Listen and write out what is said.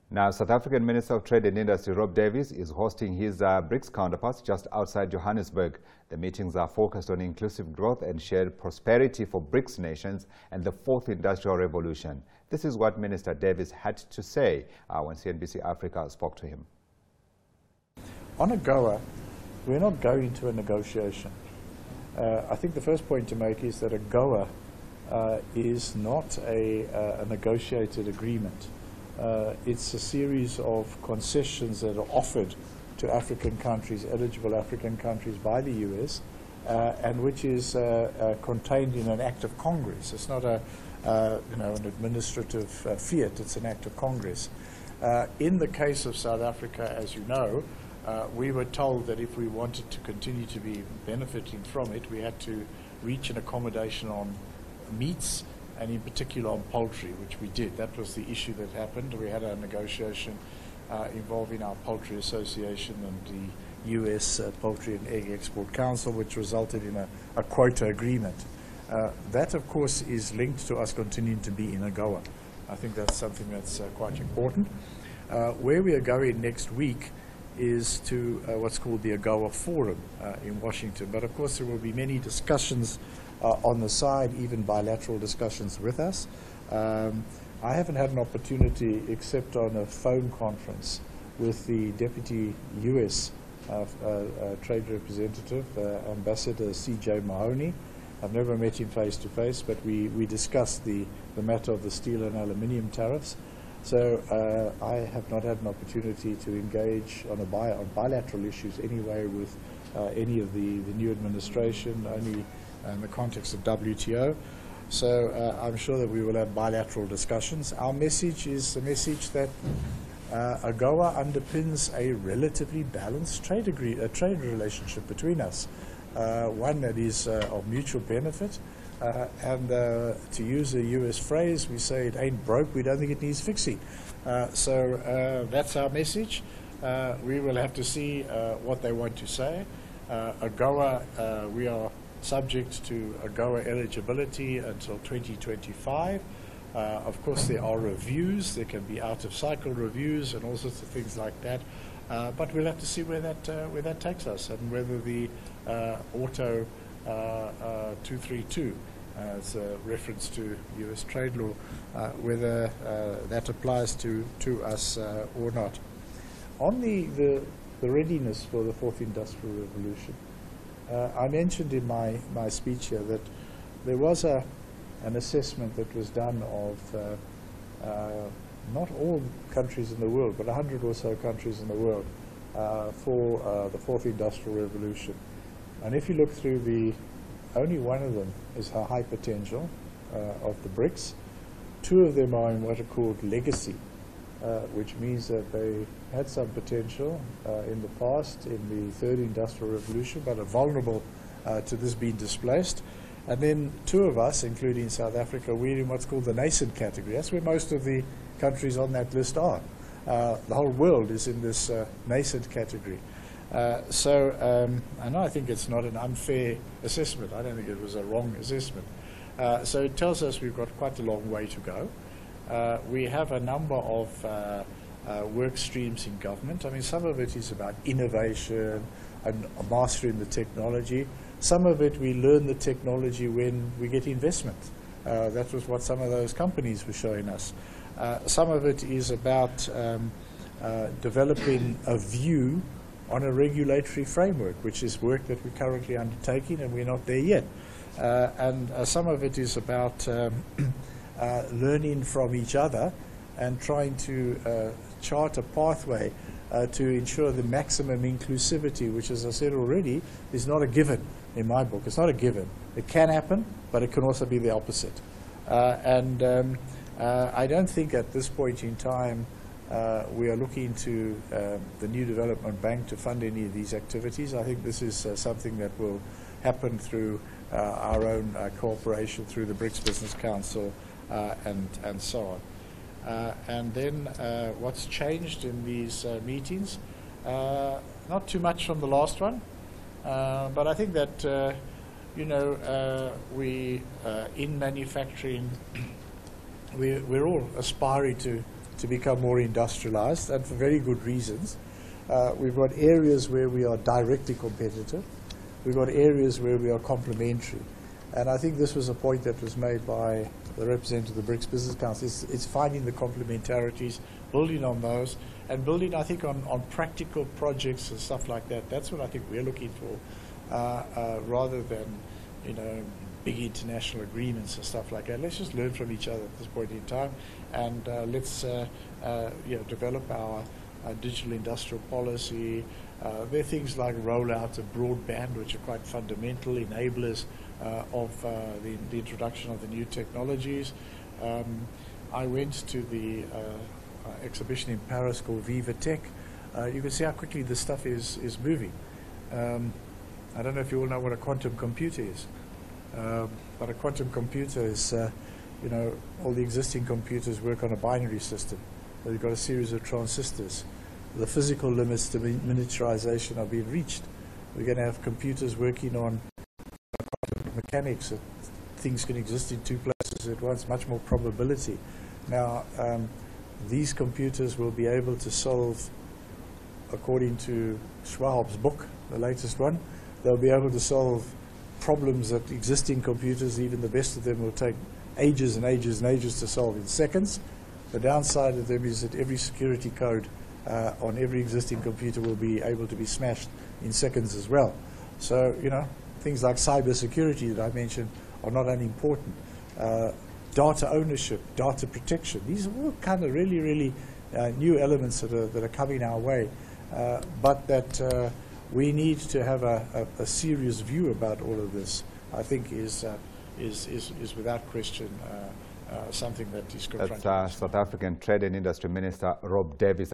Now, South African Minister of Trade and Industry Rob Davies is hosting his Brics counterparts just outside Johannesburg. The meetings are focused on inclusive growth and shared prosperity for Brics nations and the fourth industrial revolution. This is what Minister Davies had to say when CNBC Africa spoke to him. On Agoa, we're not going to a negotiation. I think the first point to make is that Agoa is not a negotiated agreement. It's a series of concessions that are offered to African countries, eligible African countries, by the US, and which is contained in an act of Congress. It's not an administrative fiat, it's an act of Congress. In the case of South Africa, as you know, we were told that if we wanted to continue to be benefiting from it, we had to reach an accommodation on meats, and in particular on poultry, which we did. That was the issue that happened. We had a negotiation involving our Poultry Association and the US Poultry and Egg Export Council, which resulted in a quota agreement. That, of course, is linked to us continuing to be in Agoa. I think that's something that's quite important. Where we are going next week is to what's called the Agoa Forum in Washington. But, of course, there will be many discussions on the side, even bilateral discussions with us. I haven't had an opportunity, except on a phone conference with the Deputy US Trade Representative, Ambassador C.J. Mahoney. I've never met him face to face, but we discussed the matter of the steel and aluminium tariffs. So I have not had an opportunity to engage on bilateral issues anyway with any of the new administration, only in the context of WTO. So I'm sure that we will have bilateral discussions. Our message is a message that Agoa underpins a relatively balanced trade relationship between us, one that is of mutual benefit. And to use a US phrase, we say it ain't broke, we don't think it needs fixing. So that's our message. We will have to see what they want to say. Agoa, we are subject to Agoa eligibility until 2025. Of course, there are reviews. There can be out-of-cycle reviews and all sorts of things like that. But we'll have to see where that takes us, and whether the Auto 232, it's a reference to U.S. trade law, whether that applies to us or not. On the readiness for the fourth industrial revolution, I mentioned in my speech here that there was an assessment that was done of not all countries in the world, but 100 or so countries in the world for the fourth industrial revolution. And if you look through only one of them is a high potential of the Brics. Two of them are in what are called legacy, which means that they had some potential in the past, in the third industrial revolution, but are vulnerable to this being displaced. And then two of us, including South Africa, we're in what's called the nascent category. That's where most of the countries on that list are. The whole world is in this nascent category. And I think it's not an unfair assessment. I don't think it was a wrong assessment. So it tells us we've got quite a long way to go. We have a number of work streams in government. I mean, some of it is about innovation and mastering the technology. Some of it, we learn the technology when we get investment. That was what some of those companies were showing us. Some of it is about developing a view on a regulatory framework, which is work that we're currently undertaking, and we're not there yet. And some of it is about learning from each other and trying to chart a pathway to ensure the maximum inclusivity, which, as I said already, is not a given in my book. It's not a given. It can happen, but it can also be the opposite. I don't think at this point in time we are looking to the New Development Bank to fund any of these activities. I think this is something that will happen through our own cooperation through the Brics Business Council and so on. And then what's changed in these meetings? Not too much from the last one, but I think that we in manufacturing we're all aspiring to to become more industrialized, and for very good reasons. We've got areas where we are directly competitive. We've got areas where we are complementary. And I think this was a point that was made by the representative of the Brics Business Council. It's finding the complementarities, building on those, and building, I think, on practical projects and stuff like that. That's what I think we're looking for, rather than, you know, big international agreements and stuff like that. Let's just learn from each other at this point in time, and let's develop our digital industrial policy. There are things like rollout of broadband, which are quite fundamental enablers of the introduction of the new technologies. I went to the exhibition in Paris called Viva Tech. You can see how quickly this stuff is moving. I don't know if you all know what a quantum computer is. But a quantum computer is, all the existing computers work on a binary system. So you've got a series of transistors. The physical limits to miniaturization are being reached. We're going to have computers working on quantum mechanics. That things can exist in two places at once, much more probability. Now, these computers will be able to solve, according to Schwab's book, the latest one, they'll be able to solve problems that existing computers, even the best of them, will take ages and ages and ages to solve in seconds. The downside of them is that every security code on every existing computer will be able to be smashed in seconds as well. So, things like cyber security that I mentioned are not unimportant. Data ownership, data protection, these are all kind of really, really new elements that are coming our way, but that we need to have a serious view about all of this. I think is without question something that is confronting. That's South African Trade and Industry Minister Rob Davies.